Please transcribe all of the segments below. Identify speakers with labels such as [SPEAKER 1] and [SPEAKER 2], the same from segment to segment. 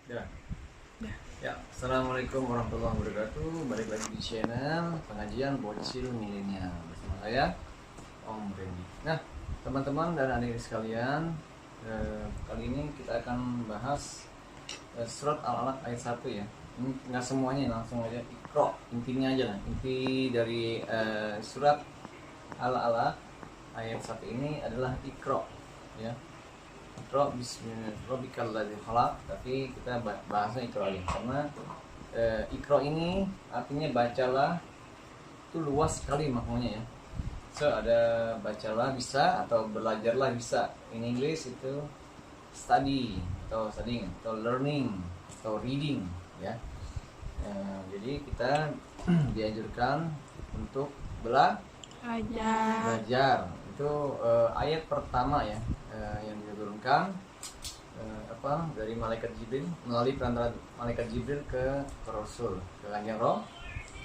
[SPEAKER 1] Ya. Ya, assalamualaikum warahmatullahi wabarakatuh. Balik lagi di channel pengajian Bocil Milenial bersama saya Om Randy. Nah, teman-teman dan adik sekalian, kali ini kita akan bahas surat Al-Alaq ayat 1 ya. Ini nggak semuanya, langsung aja Iqra, intinya aja lah. Inti dari surat Al-Alaq ayat 1 ini adalah Iqra ya. Iqra bismillahirrahmanirrahim khalaq, tapi kita bahasnya Iqra aja karena Iqra ini artinya bacalah, itu luas sekali maknanya ya. So ada bacalah bisa atau belajarlah bisa. In English itu study atau studying atau learning atau reading ya. Jadi kita dianjurkan untuk belajar. Itu ayat pertama ya, yang diturunkan dari malaikat Jibril, melalui perantara malaikat Jibril ke Rasul, ke Kanjeng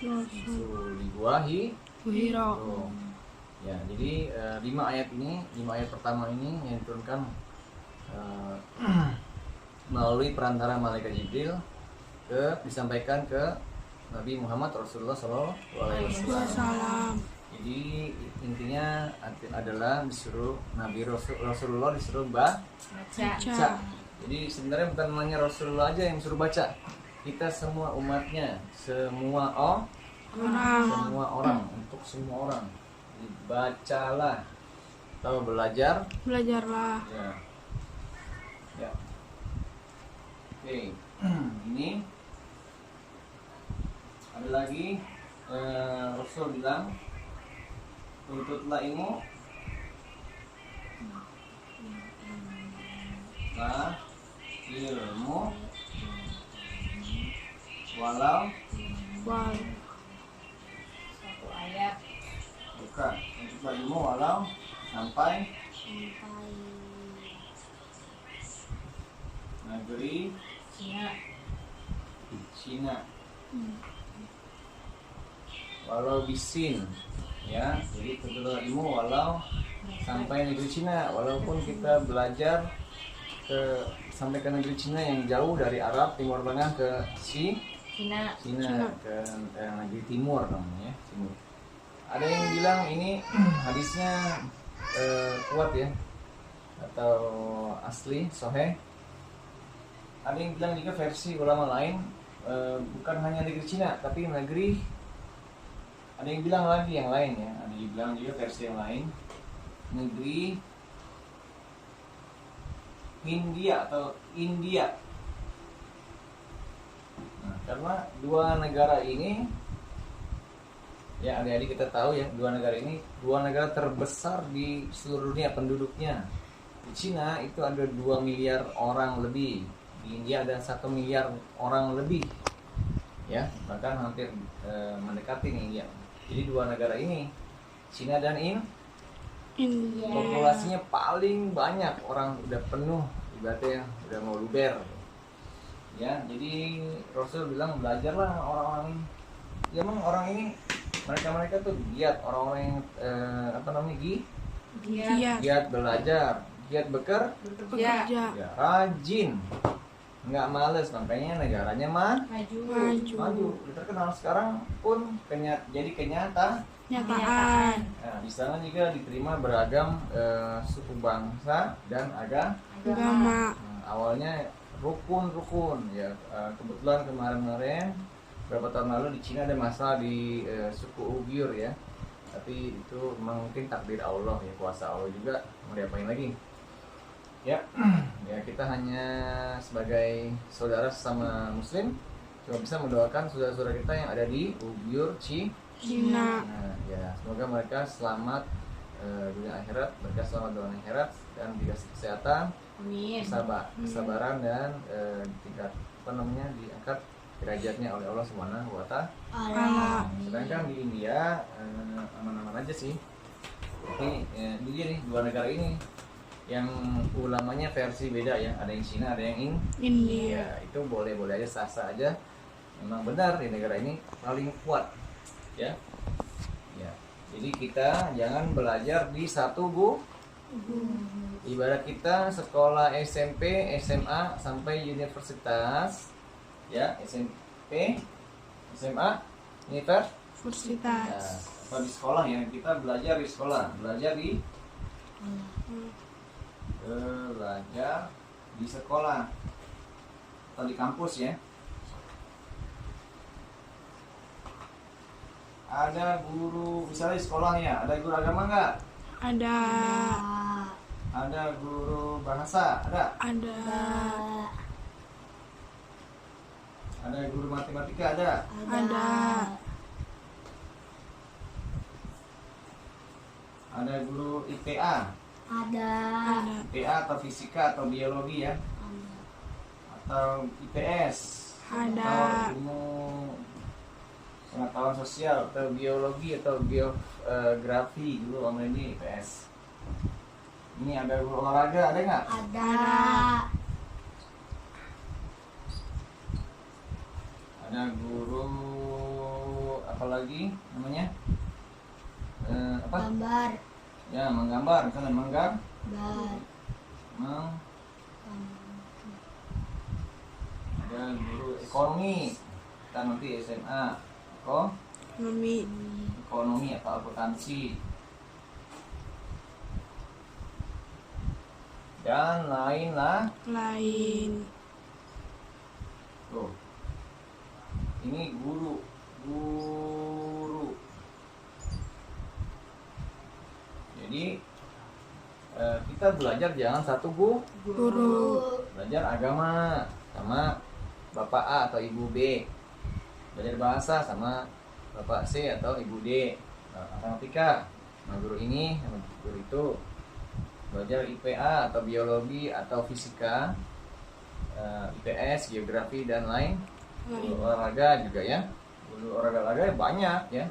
[SPEAKER 1] Rasulillahi. Ya, jadi 5 ayat pertama ini yang diturunkan melalui perantara malaikat Jibril disampaikan ke Nabi Muhammad Rasulullah SAW. Jadi intinya adalah disuruh Rasulullah disuruh baca. Jadi sebenarnya bukan hanya Rasulullah aja yang disuruh baca. Kita semua umatnya, semua orang, untuk semua orang dibacalah atau belajarlah. Ya. Oke. Ini ada lagi Rasul bilang, tuntutlah ilmu walau
[SPEAKER 2] satu ayat,
[SPEAKER 1] bukan, tuntutlah ilmu walau sampai negeri Cina. Walau bisin ya, jadi tuntutlah ilmu walau sampai negeri Cina, walaupun kita belajar sampai ke negeri Cina yang jauh dari Arab Timur Tengah ke Cina ke negeri timur namanya, timur. Ada yang bilang ini hadisnya kuat ya atau asli sahih. Ada yang bilang juga versi ulama lain, bukan hanya negeri Cina tapi negeri, ada yang bilang lagi yang lain ya, ada yang bilang juga versi yang lain, negeri India atau India. Nah, karena dua negara ini ya, adik-adik kita tahu ya, dua negara terbesar di seluruh dunia penduduknya. Di Cina itu ada 2 miliar orang lebih, di India ada 1 miliar orang lebih ya, bahkan hampir mendekati India. Jadi dua negara ini, Cina dan India, populasinya paling banyak, orang udah penuh ibaratnya, udah mau luber ya. Jadi Rasul bilang belajarlah sama orang-orang ini. Ya memang orang ini, mereka tuh giat, orang-orang yang giat belajar, giat bekerja ya, rajin, nggak males, makanya negaranya maju. Terkenal sekarang pun jadi kenyataan. Nah, di sana juga diterima beragam suku bangsa dan agama. Awalnya rukun ya. Kebetulan kemarin beberapa tahun lalu di Cina ada masalah di suku Uighur ya. Tapi itu mungkin takdir Allah ya, kuasa Allah juga, mau diapain lagi. Ya, ya kita hanya sebagai saudara sesama Muslim cuma bisa mendoakan saudara-saudara kita yang ada di Uighur Cina. Nah, ya semoga mereka selamat dunia akhirat, mereka selamat dunia akhirat dan dikasih kesehatan, kesabaran dan tingkat diangkat derajatnya oleh Allah Subhanahu wa Ta'ala. Sedangkan di India aman-aman aja sih. Tapi dia nih, dua negara ini yang ulamanya versi beda ya, ada yang Cina, ada yang India. Ya, itu boleh-boleh aja, sah-sah aja. Memang benar di negara ini paling kuat ya. Jadi kita jangan belajar di satu Ibarat kita sekolah SMP, SMA sampai universitas, ya SMP, SMA, universitas.
[SPEAKER 3] Universitas.
[SPEAKER 1] Kalau di sekolah ya kita belajar di sekolah, belajar di sekolah atau di kampus ya. Ada guru, misalnya di sekolah ya, ada guru agama nggak?
[SPEAKER 3] Ada.
[SPEAKER 1] Ada guru bahasa, ada?
[SPEAKER 3] Ada.
[SPEAKER 1] Ada guru matematika, ada?
[SPEAKER 3] Ada.
[SPEAKER 1] Ada guru IPA,
[SPEAKER 2] Ada.
[SPEAKER 1] IPA atau fisika atau biologi ya, atau IPS,
[SPEAKER 3] Ada.
[SPEAKER 1] atau ilmu pengetahuan sosial atau biologi atau geografi dulu om ini IPS. Ini ada guru olahraga, ada nggak?
[SPEAKER 2] Ada.
[SPEAKER 1] Ada guru apa lagi namanya? Apa?
[SPEAKER 2] Gambar.
[SPEAKER 1] Ya menggambar, misalnya
[SPEAKER 2] Gambar.
[SPEAKER 1] ada guru ekonomi, kita nanti SMA
[SPEAKER 3] Mami.
[SPEAKER 1] ekonomi atau akuntansi dan lain lah.
[SPEAKER 3] Lain.
[SPEAKER 1] Tuh. Ini guru. Jadi kita belajar jangan satu
[SPEAKER 3] Guru.
[SPEAKER 1] belajar agama sama Bapak A atau Ibu B, belajar bahasa sama Bapak C atau Ibu D, matematika sama guru ini sama guru itu, belajar IPA atau biologi atau fisika, IPS, geografi dan lain. Guru olahraga juga ya, guru olahraga banyak ya,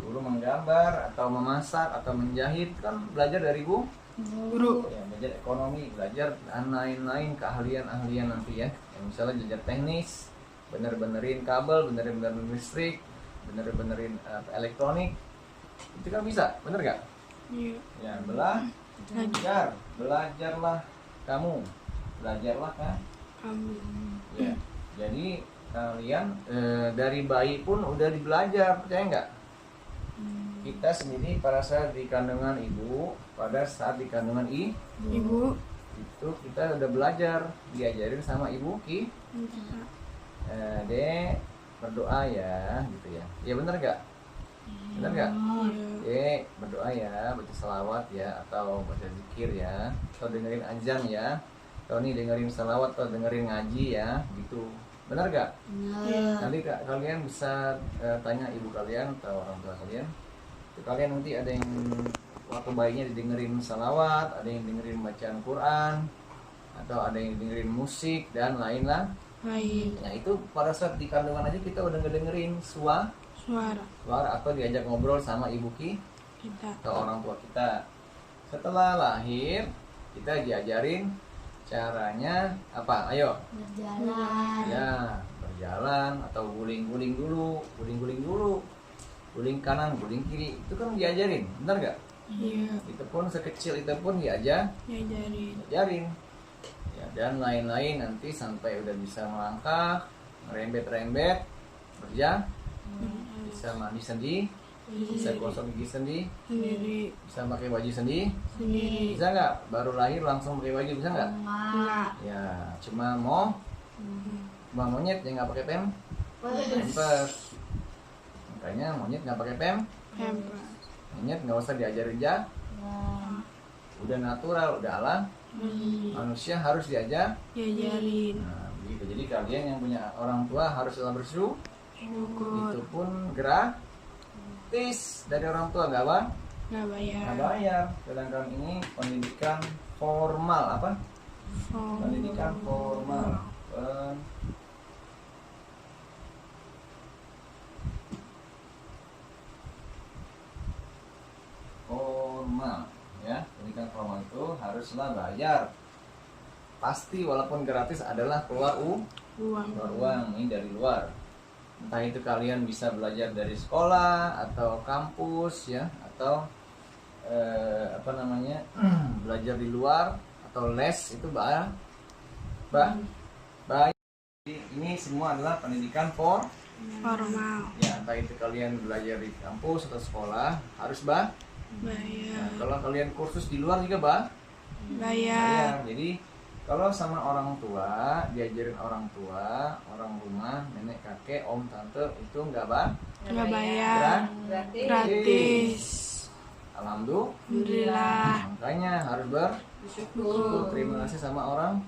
[SPEAKER 1] guru menggambar atau memasak atau menjahit kan belajar dari
[SPEAKER 3] Guru.
[SPEAKER 1] ya, belajar ekonomi, belajar dan lain-lain keahlian-ahlian nanti ya. Misalnya belajar teknis, bener-benerin kabel, benerin listrik, benerin elektronik, itu kan bisa, bener gak?
[SPEAKER 3] Iya.
[SPEAKER 1] Ya belajarlah kamu, belajarlah kan?
[SPEAKER 3] Kami.
[SPEAKER 1] Ya, jadi kalian dari bayi pun udah dibelajar, percaya nggak? Kita sendiri pada saat di kandungan ibu, pada saat di kandungan
[SPEAKER 3] Ibu.
[SPEAKER 1] itu kita udah belajar, diajarin sama ibu Dek berdoa ya, gitu ya. Ya bener nggak? Bener nggak? Dek berdoa ya, baca salawat ya, atau baca zikir ya, atau dengerin azan ya, atau nih dengerin salawat atau dengerin ngaji ya, gitu. Bener nggak? Nanti kalian bisa tanya ibu kalian atau orang tua kalian. Kalian nanti ada yang waktu bayinya didengerin salawat, ada yang dengerin bacaan Quran, atau ada yang dengerin musik dan lain lah.
[SPEAKER 3] Lain.
[SPEAKER 1] Nah itu pada saat di kandungan aja kita udah ngedengerin suara atau diajak ngobrol sama ibu
[SPEAKER 3] Kita.
[SPEAKER 1] atau orang tua kita. Setelah lahir kita diajarin caranya apa? Ayo.
[SPEAKER 2] Berjalan.
[SPEAKER 1] Ya berjalan atau guling-guling dulu, guling kanan, guling kiri, itu kan diajarin, benar nggak?
[SPEAKER 3] Iya.
[SPEAKER 1] Itu pun sekecil itu pun
[SPEAKER 3] Diajarin.
[SPEAKER 1] diajarin. Ya, dan lain-lain nanti sampai udah bisa melangkah, merembet-rembet, kerja, bisa mandi sendiri, bisa gosok gigi
[SPEAKER 3] Sendiri.
[SPEAKER 1] bisa pakai baju sendiri,
[SPEAKER 3] Sendiri.
[SPEAKER 1] bisa nggak? Baru lahir langsung pakai baju bisa nggak?
[SPEAKER 3] Enggak.
[SPEAKER 1] Ya, cuma monyet yang nggak pakai pampers. Makanya monyet nggak pakai
[SPEAKER 3] Pampers.
[SPEAKER 1] monyet nggak usah diajarin udah natural, udah alam. Manusia harus diajarin. Nah, begitu. Jadi kalian yang punya orang tua harus selalu bersyukur.
[SPEAKER 3] Syukur.
[SPEAKER 1] Itu pun gratis dari orang tua, nggak
[SPEAKER 3] Nggak bayar.
[SPEAKER 1] bayar. Sedangkan ini pendidikan formal apa? Pendidikan formal. Formal ya, pendidikan formal itu haruslah bayar pasti, walaupun gratis adalah keluar uang ini dari luar. Entah itu kalian bisa belajar dari sekolah atau kampus ya, atau apa namanya belajar di luar atau les itu bah. Ini semua adalah pendidikan
[SPEAKER 3] Formal.
[SPEAKER 1] ya, entah itu kalian belajar di kampus atau sekolah harus Nah,
[SPEAKER 3] Bayar.
[SPEAKER 1] kalau kalian kursus di luar juga
[SPEAKER 3] Bayar.
[SPEAKER 1] Jadi kalau sama orang tua, diajarin orang tua, orang rumah, nenek, kakek, om, tante itu nggak
[SPEAKER 3] Nggak bayar. Gratis. Alhamdulillah.
[SPEAKER 1] Makanya harus bersyukur, terima kasih sama orang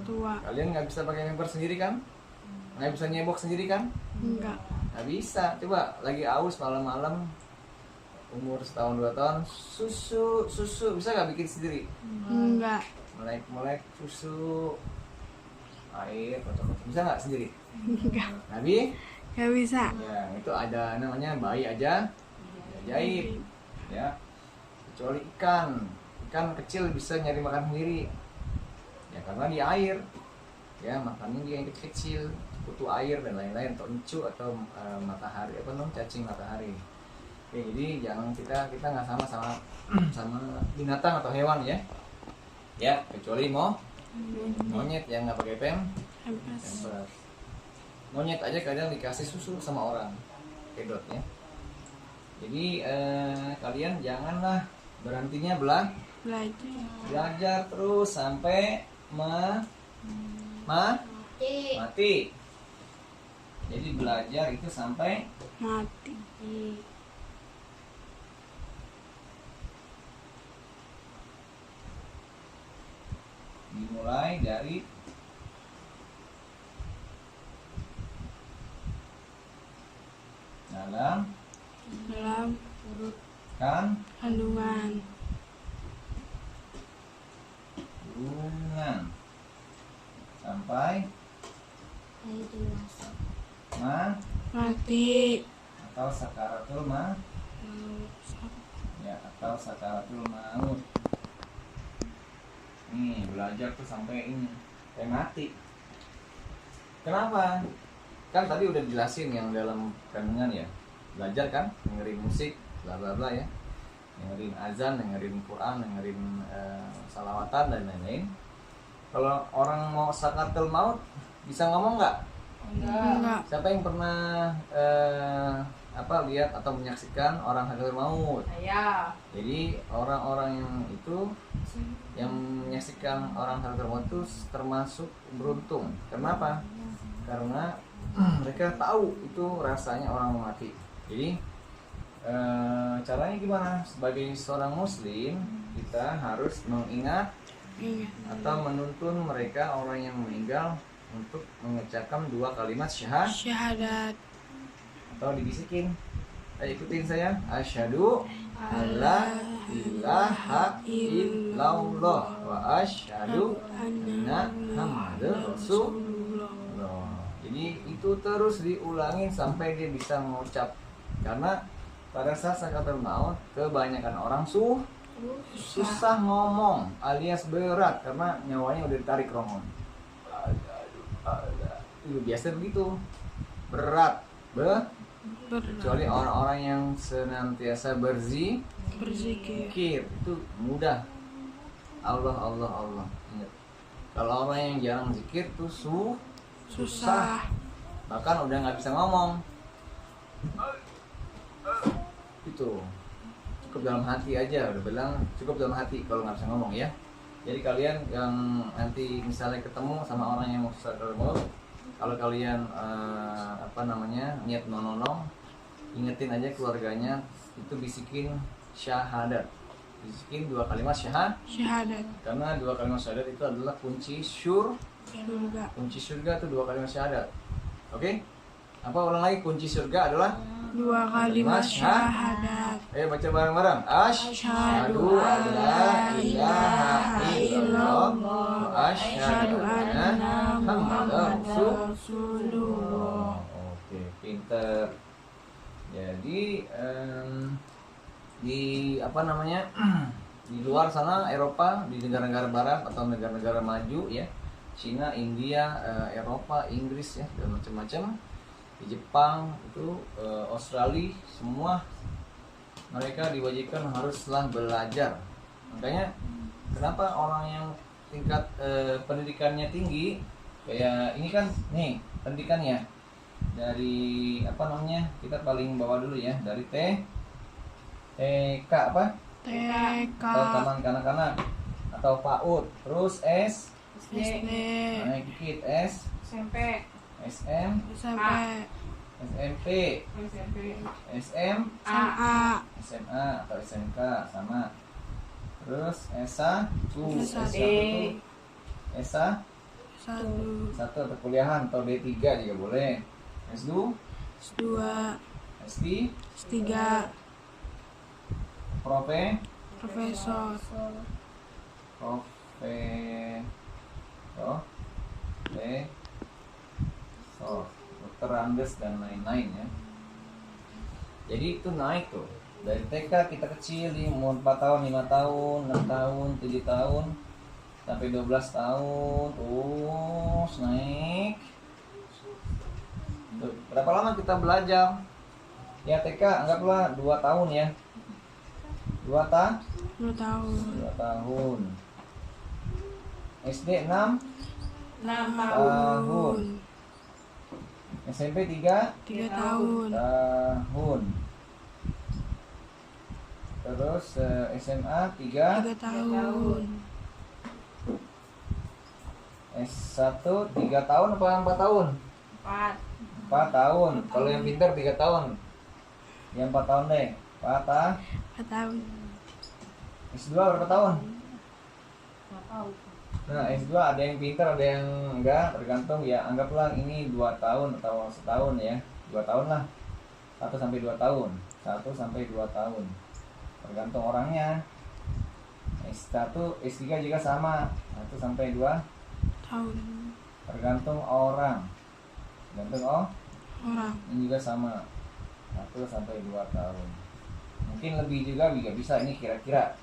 [SPEAKER 3] Tua.
[SPEAKER 1] Kalian nggak bisa pakai member sendiri kan? Nggak bisa nyebok sendiri kan?
[SPEAKER 3] Enggak.
[SPEAKER 1] Nggak bisa. Coba lagi aus malam-malam, umur setahun 2 tahun, susu bisa nggak bikin sendiri?
[SPEAKER 3] Enggak.
[SPEAKER 1] Melek susu, air, kocok-kocok, bisa nggak sendiri?
[SPEAKER 3] Enggak.
[SPEAKER 1] Nabi?
[SPEAKER 3] Nggak bisa.
[SPEAKER 1] Ya itu ada namanya bayi aja ajaib ya. Kecuali ikan kecil bisa nyari makan sendiri. Ya karena di air ya, makannya dia yang kecil, butuh air dan lain-lain, atau encu atau matahari cacing matahari. Oke, jadi jangan kita nggak sama sama binatang atau hewan ya kecuali monyet yang nggak pakai
[SPEAKER 3] Pampers.
[SPEAKER 1] monyet aja kadang dikasih susu sama orang kedot ya. Jadi kalian janganlah berhentinya belajar terus sampai mati. Jadi belajar itu sampai
[SPEAKER 3] Mati.
[SPEAKER 1] dimulai dari dalam
[SPEAKER 3] kandungan.
[SPEAKER 1] Sampai
[SPEAKER 3] Mati.
[SPEAKER 1] atau sakaratul maut. Nih belajar tuh sampai ini mati. Kenapa? Kan tadi udah dijelasin yang dalam kandungan ya. Belajar kan, dengerin musik, bla bla bla ya. Dengerin azan, dengerin Quran, dengerin salawatan dan lain-lain. Kalau orang mau sakaratul maut bisa ngomong nggak?
[SPEAKER 3] Enggak.
[SPEAKER 1] Siapa yang pernah lihat atau menyaksikan orang sakaratul maut? Jadi orang-orang yang itu yang menyaksikan orang sakaratul maut itu termasuk beruntung. Kenapa? Karena mereka tahu itu rasanya orang mati. Jadi caranya gimana? Sebagai seorang muslim kita harus mengingat atau menuntun mereka orang yang meninggal untuk mengucapkan 2 kalimat
[SPEAKER 3] Syahadat.
[SPEAKER 1] atau dibisikin. Ayo ikutin saya. Asyhadu alla ilaha illallah wa asyhadu anna Muhammadar Rasulullah. Jadi itu terus diulangin sampai dia bisa mengucap. Karena pada saat sakaratul maut kebanyakan orang susah ngomong alias berat karena nyawanya udah ditarik rombongan. Itu biasa begitu. Berat. Kecuali orang-orang yang senantiasa berzikir itu mudah. Allah. Ingat. Kalau orang yang jarang zikir tuh susah. Bahkan udah nggak bisa ngomong. Itu cukup dalam hati aja, udah bilang cukup dalam hati kalau nggak bisa ngomong ya. Jadi kalian yang nanti misalnya ketemu sama orang yang mau sakaratul maut, kalau kalian niat nonono, ingetin aja keluarganya itu bisikin syahadat, bisikin 2 kalimat
[SPEAKER 3] Syahadat.
[SPEAKER 1] karena 2 kalimat syahadat itu adalah kunci surga. Kunci surga itu 2 kalimat syahadat. Oke? Apa ulang lagi? Kunci surga adalah
[SPEAKER 3] 2 kalimat syahadat.
[SPEAKER 1] Ayo baca bareng-bareng. Asyhadu an la ilaha illallah wa asyhadu anna Muhammadar Rasulullah. Oke, pinter. Jadi di di luar sana Eropa, di negara-negara barat atau negara-negara maju ya, Cina, India, Eropa, Inggris ya, dan macam-macam. Di Jepang itu Australia semua mereka diwajibkan haruslah belajar. Makanya kenapa orang yang tingkat pendidikannya tinggi, kayak ini kan nih pendidikannya dari apa namanya, kita paling bawah dulu ya, dari TK apa?
[SPEAKER 3] TK,
[SPEAKER 1] Atau taman kanak-kanak atau PAUD, terus
[SPEAKER 3] SD,
[SPEAKER 1] naik dikit
[SPEAKER 4] SMP,
[SPEAKER 1] SM,
[SPEAKER 3] SMP,
[SPEAKER 1] SMP,
[SPEAKER 4] SMA,
[SPEAKER 1] SMA atau SMK sama. Terus S1
[SPEAKER 3] S1.
[SPEAKER 1] S1
[SPEAKER 3] S1,
[SPEAKER 1] atau perkuliahan atau D3 juga boleh. S2,
[SPEAKER 3] S2,
[SPEAKER 1] SD,
[SPEAKER 3] S3, Profesor,
[SPEAKER 1] Dokter Andes dan lain-lain ya. Jadi itu naik tuh. Dari TK kita kecil di umur 4 tahun, 5 tahun, 6 tahun, 7 tahun sampai 12 tahun terus naik. Tuh, berapa lama kita belajar? Ya TK anggaplah 2 tahun ya. 2 tahun.
[SPEAKER 3] 2 tahun,
[SPEAKER 1] 2 tahun. SD 6
[SPEAKER 4] 6
[SPEAKER 1] tahun. SMP 3
[SPEAKER 3] 3 tahun,
[SPEAKER 1] tahun. Terus SMA 3
[SPEAKER 3] 3 tahun,
[SPEAKER 1] S1 3 tahun apa 4 tahun?
[SPEAKER 4] 4
[SPEAKER 1] 4 tahun. Kalau yang pintar 3 tahun. Yang 4 tahun deh.
[SPEAKER 3] 4 tahun,
[SPEAKER 1] S2 berapa tahun?
[SPEAKER 4] nggak tahu.
[SPEAKER 1] Nah, S2 ada yang pintar, ada yang enggak, tergantung ya. Anggaplah ini 2 tahun atau setahun ya. 2 tahun lah. 1 sampai 2 tahun. 1 sampai 2 tahun. Tergantung orangnya. S1, S3 juga sama. 1 sampai 2
[SPEAKER 3] tahun,
[SPEAKER 1] tergantung orang. Tergantung
[SPEAKER 3] orang,
[SPEAKER 1] ini juga sama. 1 sampai 2 tahun. Mungkin lebih juga bisa ini kira-kira.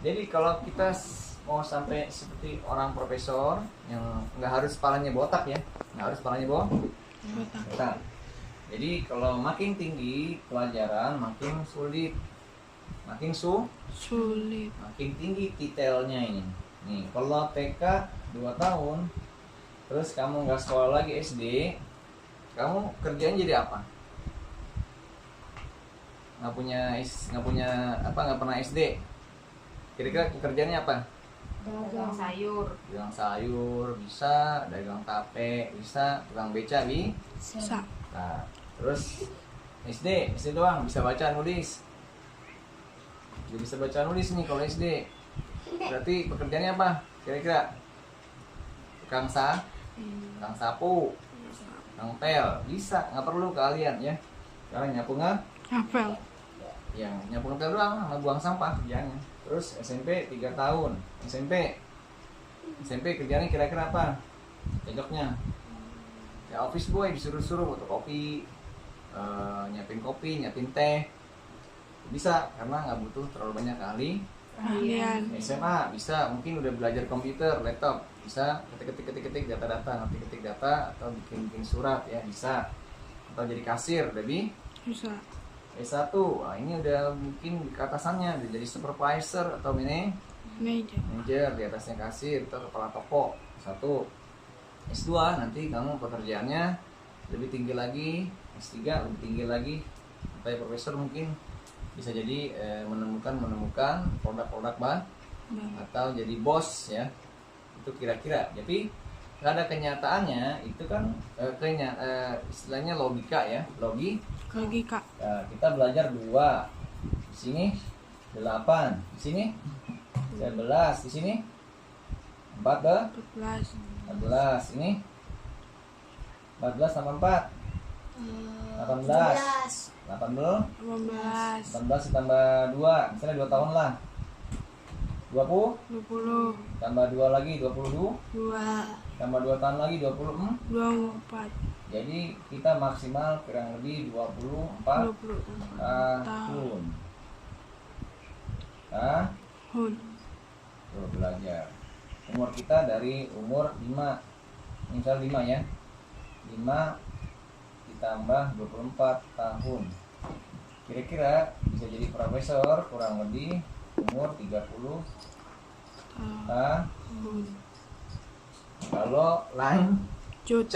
[SPEAKER 1] Jadi kalau kita mau sampai seperti orang profesor yang nggak harus kepalanya botak ya, nggak harus kepalanya
[SPEAKER 3] botak,
[SPEAKER 1] botak. Jadi kalau makin tinggi pelajaran makin sulit, makin
[SPEAKER 3] sulit,
[SPEAKER 1] makin tinggi detailnya ini. Nih kalau TK 2 tahun, terus kamu nggak sekolah lagi SD, kamu kerjanya jadi apa? Nggak pernah SD. Kira-kira kerjanya apa?
[SPEAKER 4] Dagang sayur,
[SPEAKER 1] Dagang sayur bisa, dagang tape bisa, tukang beca
[SPEAKER 3] bisa,
[SPEAKER 1] Nah, terus SD doang bisa baca nulis. Dia bisa baca nulis nih kalau SD. Berarti pekerjaannya apa? Kira-kira tukang sapu, tukang pel bisa, nggak perlu keahlian ya. Sekarang nyapu
[SPEAKER 3] apel,
[SPEAKER 1] yang nyapu ngepel doang sama buang sampah kerjanya. Terus SMP 3 tahun. SMP kerjanya kira-kira apa? Cocoknya ya office boy, disuruh-suruh fotokopi, nyiapin kopi, nyiapin teh. Bisa karena nggak butuh terlalu banyak
[SPEAKER 3] keahlian,
[SPEAKER 1] SMA bisa, mungkin udah belajar komputer, laptop, bisa ketik data-data, ngerti ketik data atau bikin surat ya bisa. Atau jadi kasir, lebih
[SPEAKER 3] bisa,
[SPEAKER 1] S1, nah ini udah mungkin ke atasannya, udah jadi supervisor atau manager, di atasnya kasir atau kepala toko. S1. S2 nanti kamu pekerjaannya lebih tinggi lagi, S3 lebih tinggi lagi, sampai profesor mungkin bisa jadi menemukan produk-produk atau jadi bos ya. Itu kira-kira. Tapi nggak ada kenyataannya, itu kan istilahnya logika ya,
[SPEAKER 3] logika,
[SPEAKER 1] Nah, kita belajar 2. Di sini 8, di sini 11, di sini 14,
[SPEAKER 3] 14,
[SPEAKER 1] ini 14 tambah 4, 18, 18 ditambah 2, misalnya 2 tahun lah. 20
[SPEAKER 3] 20,
[SPEAKER 1] tambah 2 lagi 22,
[SPEAKER 3] 2,
[SPEAKER 1] tambah 2 tahun lagi 24.
[SPEAKER 3] 24,
[SPEAKER 1] Jadi kita maksimal kurang lebih 24 tahun. Tuh belajar. Umur kita dari umur 5, misal 5 ya, 5 ditambah 24 tahun. kira-kira bisa jadi profesor kurang lebih umur 30
[SPEAKER 3] tahun.
[SPEAKER 1] kalau
[SPEAKER 3] Lanjut.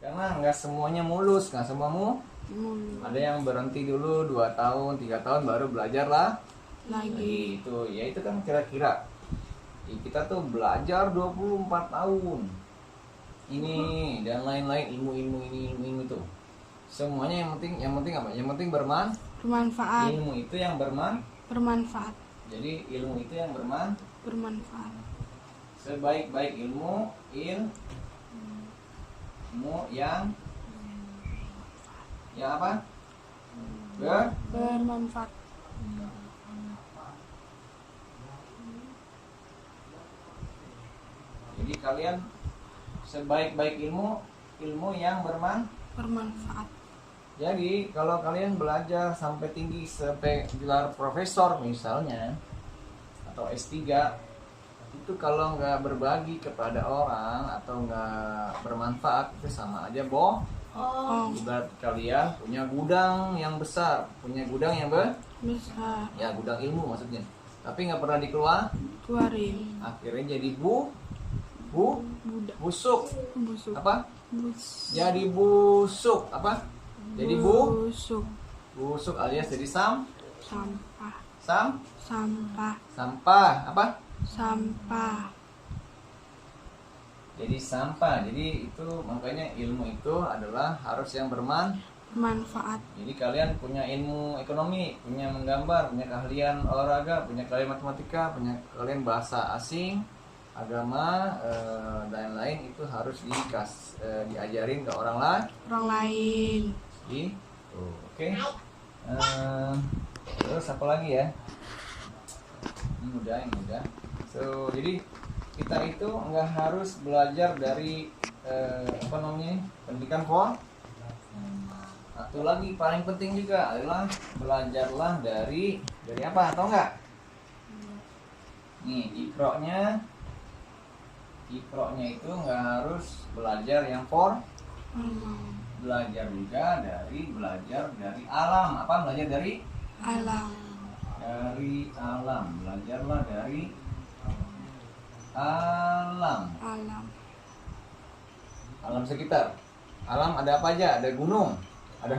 [SPEAKER 1] karena nggak semuanya mulus, nggak semuamu.
[SPEAKER 3] Mulu.
[SPEAKER 1] Ada yang berhenti dulu 2 tahun 3 tahun baru belajar lah
[SPEAKER 3] Lagi.
[SPEAKER 1] itu ya, itu kan kira-kira. Kita tuh belajar 24 tahun ini dan lain-lain, ilmu ini itu semuanya yang penting apa, yang penting
[SPEAKER 3] Bermanfaat.
[SPEAKER 1] ilmu itu yang
[SPEAKER 3] Bermanfaat.
[SPEAKER 1] jadi ilmu itu yang
[SPEAKER 3] Bermanfaat.
[SPEAKER 1] sebaik-baik ilmu yang apa?
[SPEAKER 3] Bermanfaat.
[SPEAKER 1] Jadi kalian sebaik-baik ilmu yang
[SPEAKER 3] Bermanfaat.
[SPEAKER 1] Jadi kalau kalian belajar sampai tinggi, sampai gelar profesor misalnya atau S3, itu kalau nggak berbagi kepada orang atau nggak bermanfaat, itu sama aja bohong.
[SPEAKER 3] Oh,
[SPEAKER 1] Ibarat kalian punya gudang yang besar, punya gudang yang
[SPEAKER 3] bisa
[SPEAKER 1] ya gudang ilmu maksudnya, tapi nggak pernah
[SPEAKER 3] keluarin.
[SPEAKER 1] akhirnya jadi
[SPEAKER 3] Budak.
[SPEAKER 1] busuk.
[SPEAKER 3] Busuk.
[SPEAKER 1] Apa?
[SPEAKER 3] Bus.
[SPEAKER 1] Jadi busuk. Apa? Jadi
[SPEAKER 3] Busuk.
[SPEAKER 1] busuk alias jadi
[SPEAKER 3] Sampah.
[SPEAKER 1] sampah. Apa?
[SPEAKER 3] Sampah.
[SPEAKER 1] Jadi sampah. Jadi itu makanya ilmu itu adalah harus yang
[SPEAKER 3] Bermanfaat.
[SPEAKER 1] Jadi kalian punya ilmu ekonomi, punya menggambar, punya keahlian olahraga, punya keahlian matematika, punya keahlian bahasa asing, agama, dan lain itu harus diajarin ke orang
[SPEAKER 3] lain.
[SPEAKER 1] gitu. Oke. Terus apa lagi ya? Ini mudah. So, jadi kita itu nggak harus belajar dari apa namanya, pendidikan formal. Satu lagi paling penting juga adalah belajarlah dari apa, tahu nggak? Nih, ikroknya itu nggak harus belajar yang belajar juga belajar dari alam. Apa? Belajar dari
[SPEAKER 3] Alam.
[SPEAKER 1] alam. Belajarlah dari alam. Alam sekitar. Alam ada apa aja? Ada gunung, ada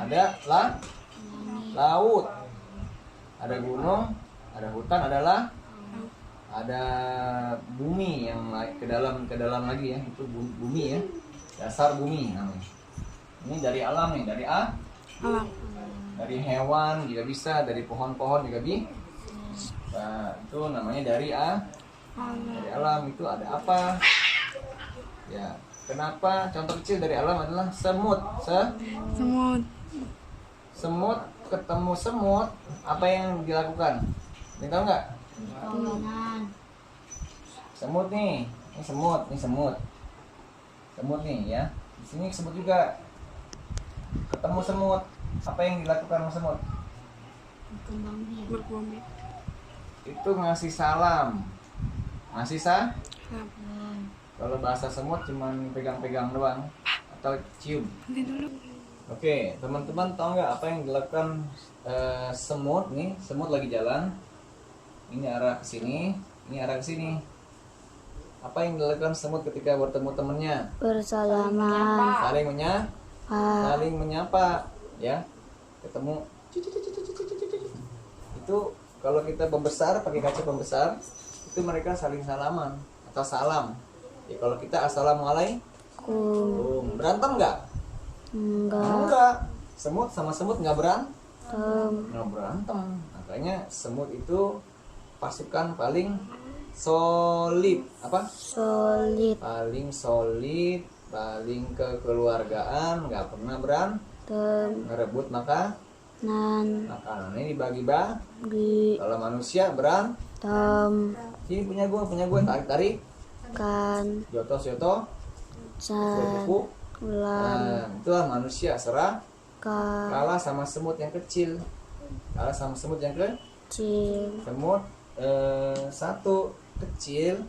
[SPEAKER 1] ada laut, ada gunung, ada hutan, ada bumi yang ke dalam lagi ya, itu bumi ya, dasar bumi namanya. Ini dari alam nih,
[SPEAKER 3] Alam.
[SPEAKER 1] dari hewan juga bisa, dari pohon-pohon juga bisa. Nah, itu namanya dari alam. Itu ada apa? Ya, kenapa? Contoh kecil dari alam adalah semut. Semut ketemu semut, apa yang dilakukan? Ini tahu nggak? Semut nih, ini semut nih ya. Di sini semut juga. Ketemu semut, apa yang dilakukan sama semut?
[SPEAKER 3] Berkembang.
[SPEAKER 1] Itu ngasih salam. Kalau bahasa semut cuman pegang-pegang doang atau cium. Oke, teman-teman tahu nggak apa yang dilakukan semut nih? Semut lagi jalan. Ini arah ke sini, ini arah ke sini. Apa yang dilakukan semut ketika bertemu temannya?
[SPEAKER 2] Bersalaman.
[SPEAKER 1] Saling menyapa, ya. Ketemu. Itu kalau kita pembesar pakai kaca pembesar, itu mereka saling salaman atau salam. Ya, kalau kita assalamualaikum. Berantem nggak? Enggak. Semut sama semut nggak berantem. Makanya semut itu pasukan paling solid. Apa? Paling solid, paling kekeluargaan, nggak pernah ngerebut makanan. Ini dibagi. Kalau manusia sini punya gua, tarik. Yoto, kuku. Nah, itulah manusia kalah sama semut yang kecil. Semut satu kecil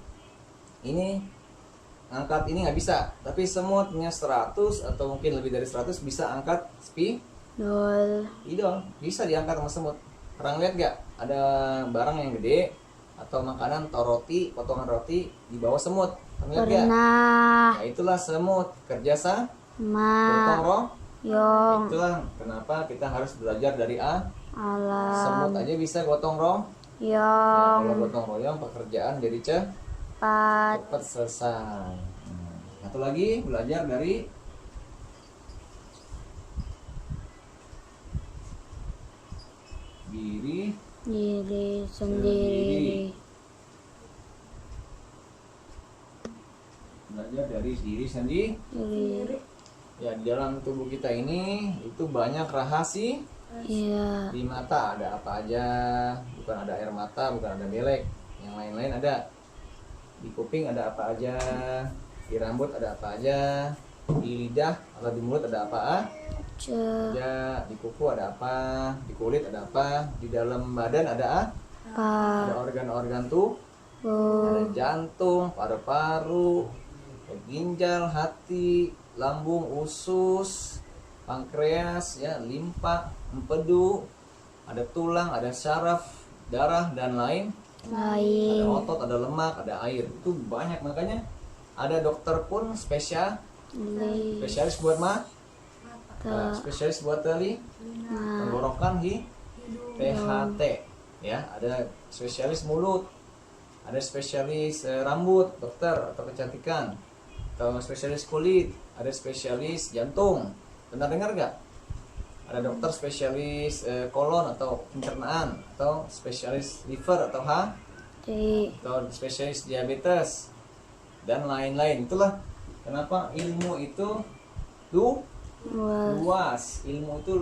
[SPEAKER 1] ini angkat ini nggak bisa, tapi semutnya 100 atau mungkin lebih dari 100 bisa angkat
[SPEAKER 2] 0.
[SPEAKER 1] Idol bisa diangkat sama semut. Pernah lihat gak ada barang yang gede atau makanan atau roti, potongan roti di bawah semut? Pernah lihat gak?
[SPEAKER 2] Pernah.
[SPEAKER 1] Nah itulah semut kerja gotong
[SPEAKER 2] Ma.
[SPEAKER 1] royong.
[SPEAKER 2] Yong.
[SPEAKER 1] Itulah kenapa kita harus belajar dari
[SPEAKER 2] Alam.
[SPEAKER 1] semut aja bisa gotong royong. Ya,
[SPEAKER 2] Yong.
[SPEAKER 1] kalau gotong royong pekerjaan jadi
[SPEAKER 2] Pat.
[SPEAKER 1] cepat selesai. Satu lagi belajar dari diri
[SPEAKER 2] Diri sendiri.
[SPEAKER 1] belajar dari diri sendiri.
[SPEAKER 2] Diri.
[SPEAKER 1] Ya, di dalam tubuh kita ini itu banyak rahasia.
[SPEAKER 2] Iya.
[SPEAKER 1] Di mata ada apa aja, bukan ada air mata, bukan ada belek, yang lain-lain ada. Di kuping ada apa aja, di rambut ada apa aja, di lidah atau di mulut ada apa aja, di kuku ada apa, di kulit ada apa, di dalam badan ada ada organ-organ tuh, ada jantung, paru-paru, ginjal, hati, lambung, usus, pankreas, ya, limpa, empedu, ada tulang, ada saraf, darah dan lain. Ada otot, ada lemak, ada air. Itu banyak, makanya ada dokter pun spesialis buat spesialis buat teli, tenggorokan, THT, ya. Ada spesialis mulut, ada spesialis rambut, dokter atau kecantikan, atau spesialis kulit, ada spesialis jantung. Pernah dengar gak? Ada dokter spesialis kolon atau pencernaan, atau spesialis liver atau atau spesialis diabetes dan lain-lain. Itulah kenapa ilmu itu luas. Ilmu itu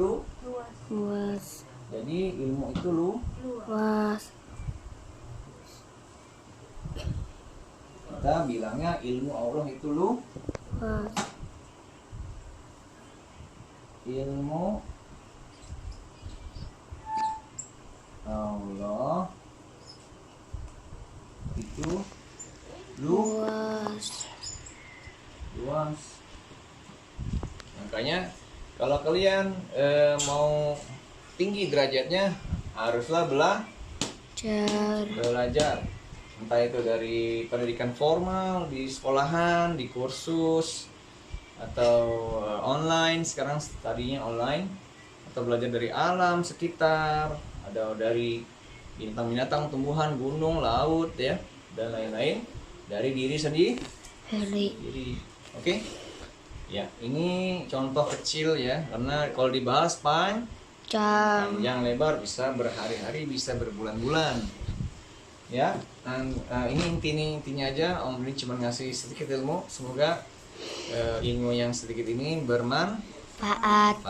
[SPEAKER 2] Luas.
[SPEAKER 1] Jadi ilmu itu
[SPEAKER 2] Luas.
[SPEAKER 1] kita bilangnya ilmu Allah itu
[SPEAKER 2] Luas.
[SPEAKER 1] ilmu Allah itu
[SPEAKER 2] Luas.
[SPEAKER 1] luas. Makanya kalau kalian mau tinggi derajatnya haruslah belajar. Entah itu dari pendidikan formal di sekolahan, di kursus, atau online. Sekarang tadinya online, atau belajar dari alam sekitar, ada dari binatang-binatang, tumbuhan, gunung, laut, ya, dan lain-lain, dari diri sendiri. Oke? Ya, ini contoh kecil ya, karena kalau dibahas panjang lebar, bisa berhari-hari, bisa berbulan-bulan. Ya, dan ini intinya aja. Om ini cuma ngasih sedikit ilmu. Semoga ilmu yang sedikit ini bermanfaat.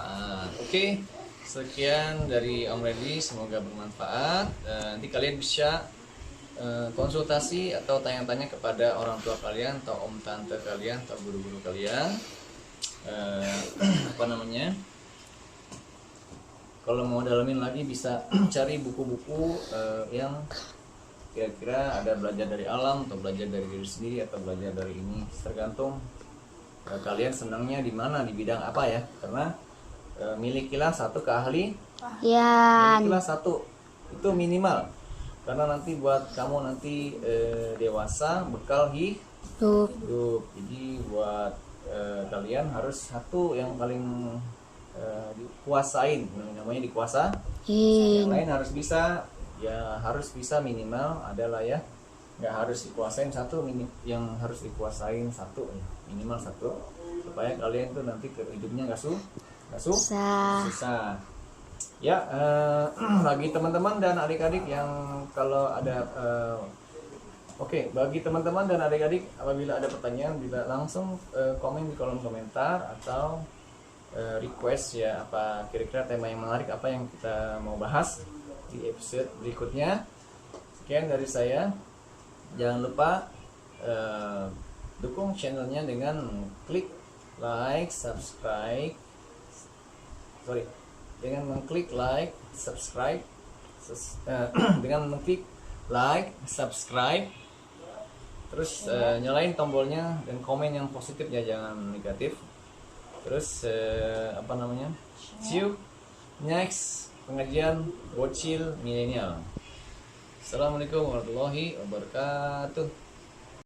[SPEAKER 1] Oke, sekian dari Om Reddy. Semoga bermanfaat. Nanti kalian bisa konsultasi atau tanya-tanya kepada orang tua kalian, atau om tante kalian, atau guru-guru kalian. Kalau mau dalamin lagi bisa cari buku-buku yang kira-kira ada belajar dari alam, atau belajar dari diri sendiri, atau belajar dari ini, tergantung kalian senangnya di mana, di bidang apa ya. Karena milikilah satu keahlian, milikilah satu, itu minimal. Karena nanti buat kamu nanti dewasa bekal hidup. Jadi buat kalian harus satu yang paling dikuasain, namanya dikuasain. Yang lain harus bisa. Ya harus bisa minimal adalah ya, nggak harus dikuasain satu, yang harus dikuasain satu ya, minimal satu, supaya kalian tuh nanti ke hidupnya nggak susah. Ya, bagi teman-teman dan adik-adik yang kalau ada bagi teman-teman dan adik-adik, apabila ada pertanyaan bisa langsung komen di kolom komentar, atau request ya, apa kira-kira tema yang menarik apa yang kita mau bahas di episode berikutnya. Sekian dari saya. Jangan lupa dukung channelnya dengan mengklik like, subscribe. Dengan mengklik like, subscribe. Dengan mengklik like, subscribe. Terus nyalain tombolnya dan komen yang positif ya, jangan negatif. Terus see you Next pengajian bocil milenial. Assalamualaikum warahmatullahi wabarakatuh.